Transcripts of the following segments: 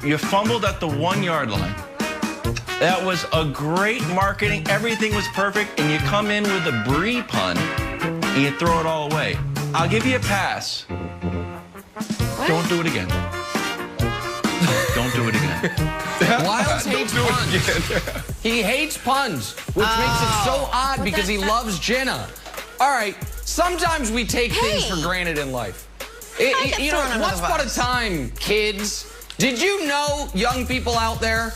You fumbled at the 1-yard line. That was a great marketing. Everything was perfect, and you come in with a brie punt, and you throw it all away. I'll give you a pass. What? Don't do it again. Don't do it again. Lyles hates puns. He hates puns, which makes it so odd because he loves Jenna. All right, sometimes we take things for granted in life. You know, once upon a time, kids, did you know, young people out there,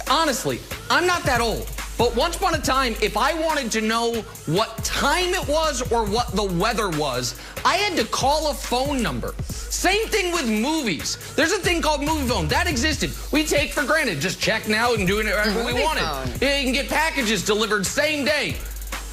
honestly, I'm not that old, but once upon a time, if I wanted to know what time it was or what the weather was, I had to call a phone number. Same thing with movies. There's a thing called movie phone. That existed. We take for granted. Just check now and do it wherever we want it. You can get packages delivered same day.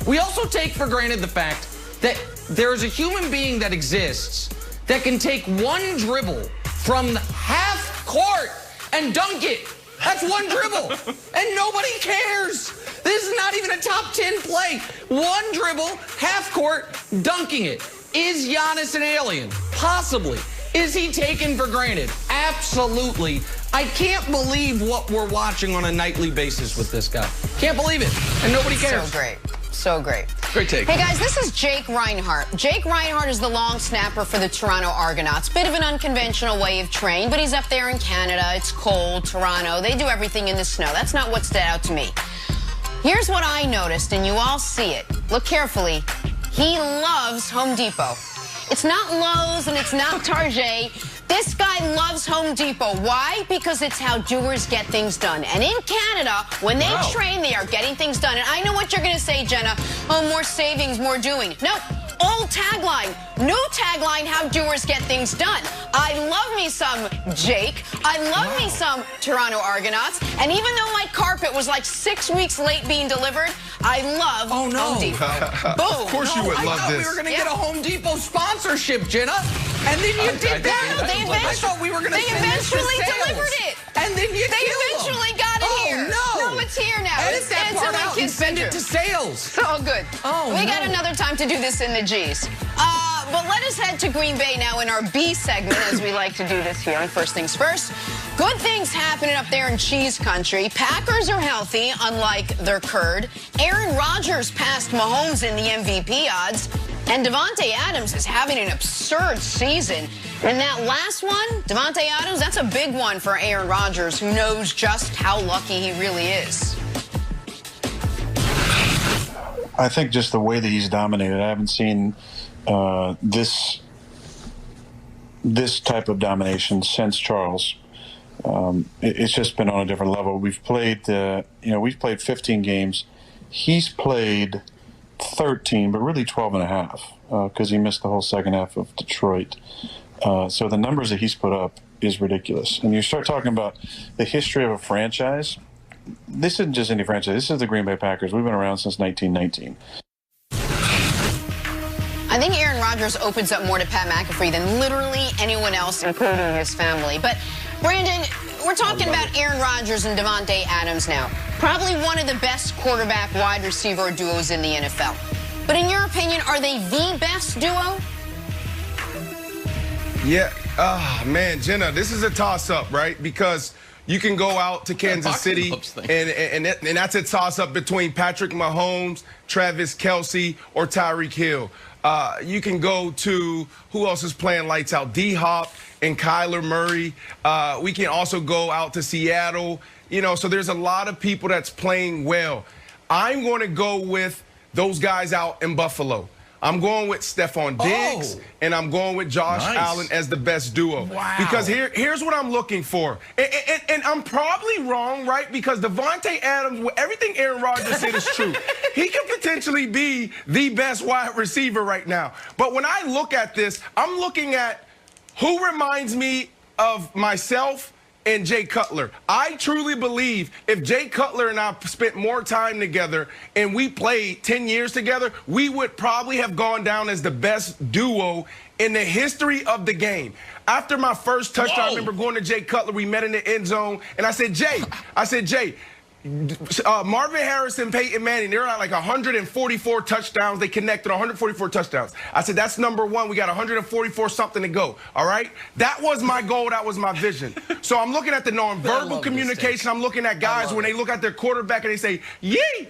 We also take for granted the fact that there is a human being that exists that can take one dribble from half court and dunk it. That's one dribble, and nobody cares. This is not even a top 10 play. One dribble, half court, dunking it. Is Giannis an alien? Possibly. Is he taken for granted? Absolutely. I can't believe what we're watching on a nightly basis with this guy. Can't believe it, and nobody cares. So great. So great. Great take. Hey, guys, this is Jake Reinhardt. Jake Reinhardt is the long snapper for the Toronto Argonauts. Bit of an unconventional way of training, but he's up there in Canada. It's cold, Toronto. They do everything in the snow. That's not what stood out to me. Here's what I noticed, and you all see it. Look carefully. He loves Home Depot. It's not Lowe's and it's not Target. This guy loves Home Depot. Why? Because it's how doers get things done. And in Canada, when they train, they are getting things done. And I know what you're going to say, Jenna. Oh, more savings, more doing. No, old tagline. New tagline, how doers get things done. I love me some Jake. I love me some Toronto Argonauts. And even though my carpet was like 6 weeks late being delivered, I love Home Depot. Boom. Of course you would love this. I thought we were going to get a Home Depot sponsorship, Jenna. And then you did that. I thought we were going to They eventually delivered it. And then you eventually got it here. No. No, it's here now. Edit that it's part in my out and kid's send it to sales. So good. We got another time to do this in the G's. But let us head to Green Bay now in our B segment, as we like to do this here on First Things First. Good things happening up there in cheese country. Packers are healthy, unlike their curd. Aaron Rodgers passed Mahomes in the MVP odds. And Davante Adams is having an absurd season. And that last one, Davante Adams, that's a big one for Aaron Rodgers, who knows just how lucky he really is. I think just the way that he's dominated, I haven't seen this type of domination since Charles. It's just been on a different level. We've played, we've played 15 games. He's played 13, but really 12 and a half because he missed the whole second half of Detroit. So the numbers that he's put up is ridiculous. And you start talking about the history of a franchise. This isn't just any franchise. This is the Green Bay Packers. We've been around since 1919. I think Aaron Rodgers opens up more to Pat McAfee than literally anyone else, including his family. But, Brandon, we're talking about Aaron Rodgers and Davante Adams now. Probably one of the best quarterback-wide receiver duos in the NFL. But in your opinion, are they the best duo? Yeah. Man, Jenna, this is a toss-up, right? Because you can go out to Kansas City, and that's a toss-up between Patrick Mahomes, Travis Kelce, or Tyreek Hill. You can go to who else is playing lights out? D-Hop and Kyler Murray. We can also go out to Seattle. So there's a lot of people that's playing well. I'm going to go with those guys out in Buffalo. I'm going with Stephon Diggs, and I'm going with Josh Allen as the best duo. Wow. Because here's what I'm looking for. And I'm probably wrong, right? Because Davante Adams, everything Aaron Rodgers said is true. He could potentially be the best wide receiver right now. But when I look at this, I'm looking at who reminds me of myself and Jay Cutler. I truly believe if Jay Cutler and I spent more time together and we played 10 years together, we would probably have gone down as the best duo in the history of the game. After my first touchdown, I remember going to Jay Cutler. We met in the end zone, and I said, Jay, Marvin Harrison, Peyton Manning, they're at like 144 touchdowns. They connected 144 touchdowns. I said, that's number one. We got 144 something to go. All right? That was my goal. That was my vision. So I'm looking at the nonverbal communication. I'm looking at guys when they look at their quarterback and they say, yee.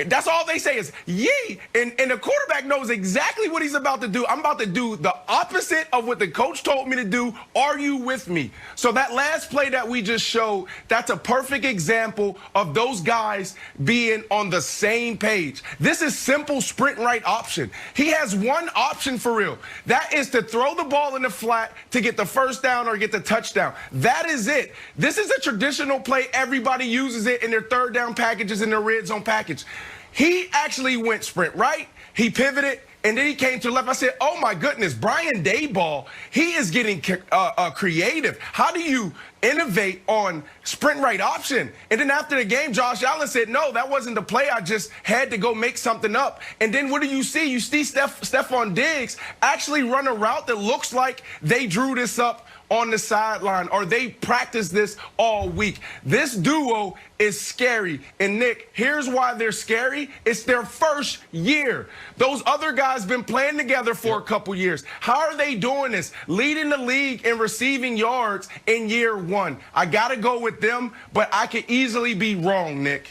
That's all they say is, yee. And the quarterback knows exactly what he's about to do. I'm about to do the opposite of what the coach told me to do. Are you with me? So that last play that we just showed, that's a perfect example of those guys being on the same page. This is simple sprint right option. He has one option for real. That is to throw the ball in the flat to get the first down or get the touchdown. That is it. This is a traditional play. Everybody uses it in their third down packages and their red zone package. He actually went sprint right. He pivoted, and then he came to the left. I said, oh, my goodness, Brian Daboll, he is getting creative. How do you innovate on sprint right option? And then after the game, Josh Allen said, no, that wasn't the play. I just had to go make something up. And then what do you see? You see Stephon Diggs actually run a route that looks like they drew this up on the sideline, or they practiced this all week. This duo is scary. And Nick, here's why they're scary. It's their first year. Those other guys been playing together for a couple years. How are they doing this? Leading the league in receiving yards in year one. I got to go with them, but I could easily be wrong, Nick.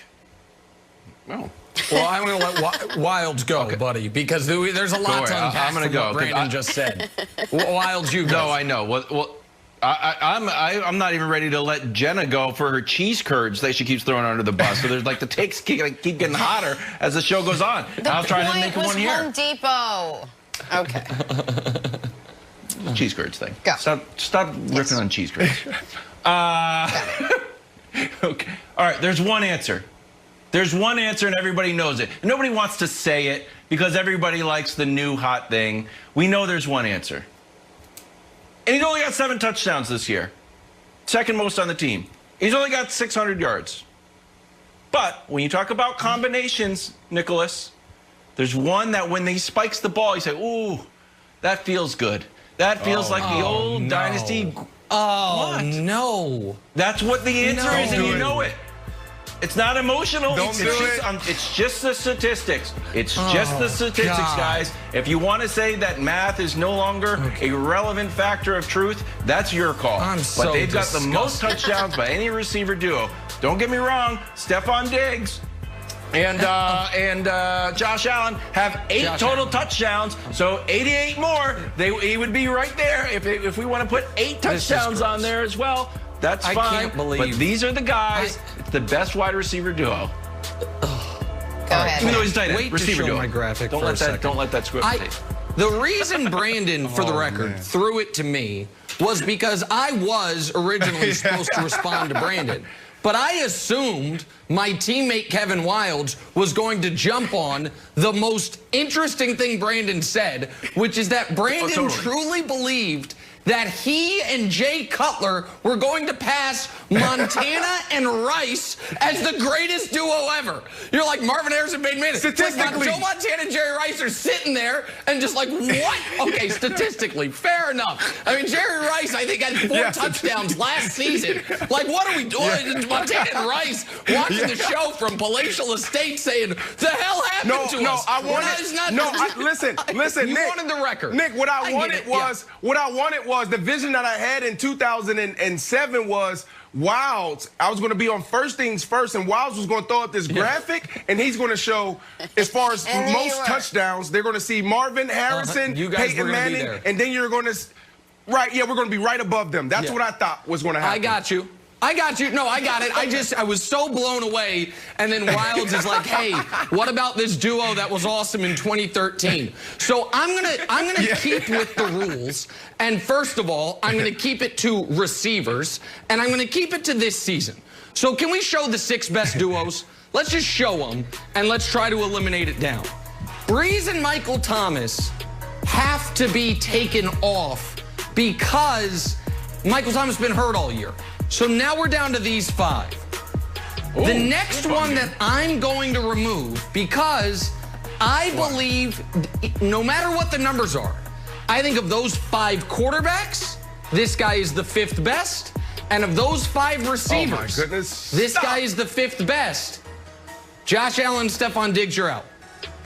Oh. Well, I'm going to let Wilds go, buddy, because there's a lot to unpack. I'm going to go. What Brandon just said. Wilds, you go. No, I know. Well, I'm not even ready to let Jenna go for her cheese curds that she keeps throwing under the bus. So there's like the takes keep getting hotter as the show goes on. I'll try to make one here. Home Depot. Okay. Cheese curds thing. Go. Stop riffing on cheese curds. Okay. All right. There's one answer. There's one answer, and everybody knows it. Nobody wants to say it because everybody likes the new hot thing. We know there's one answer. And he's only got 7 touchdowns this year. Second most on the team. He's only got 600 yards. But when you talk about combinations, Nicholas, there's one that when he spikes the ball, you say, ooh, that feels good. That feels like the old dynasty. Oh, what? No. That's what the answer is, and you know it. It's not emotional. It's just the statistics. It's just the statistics, guys. If you want to say that math is no longer a relevant factor of truth, that's your call. But they've got the most touchdowns by any receiver duo. Don't get me wrong, Stephon Diggs and Josh Allen have 8 total touchdowns, so 88 more. He would be right there if we want to put 8 touchdowns on there as well. That's fine. I can't believe. But these are the guys. It's the best wide receiver duo. Go ahead. Even though he's tight end. Wait receiver to show duo. my graphic Don't for let a second. Don't let that script tape. The reason Brandon, for the record, threw it to me was because I was originally supposed to respond to Brandon. But I assumed my teammate Kevin Wilds was going to jump on the most interesting thing Brandon said, which is that Brandon truly believed that he and Jay Cutler were going to pass Montana and Rice as the greatest duo ever. You're like Marvin Harrison, Peyton Manning. Statistically. Joe Montana and Jerry Rice are sitting there and just like, what? Okay, statistically, fair enough. I mean, Jerry Rice, I think, had 4 touchdowns last season. Like, what are we doing? Montana and Rice watching the show from Palatial Estates saying, the hell happened to us? Listen, you Nick, wanted the record. Nick, what I wanted was the vision that I had in 2007 was Wilds. I was going to be on First Things First, and Wilds was going to throw up this graphic, and he's going to show, as far as most touchdowns, they're going to see Marvin Harrison, Peyton Manning, and then you're going to, we're going to be right above them. That's what I thought was going to happen. I got you. No, I got it. I was so blown away. And then Wilds is like, hey, what about this duo that was awesome in 2013? So I'm gonna keep with the rules. And first of all, I'm gonna keep it to receivers, and I'm gonna keep it to this season. So can we show the 6 best duos? Let's just show them, and let's try to eliminate it down. Breeze and Michael Thomas have to be taken off because Michael Thomas has been hurt all year. So now we're down to these 5. The next one that I'm going to remove, because I believe, no matter what the numbers are, I think of those 5 quarterbacks, this guy is the 5th best. And of those 5 receivers, oh my goodness, this guy is the 5th best. Josh Allen, Stephon Diggs, you're out.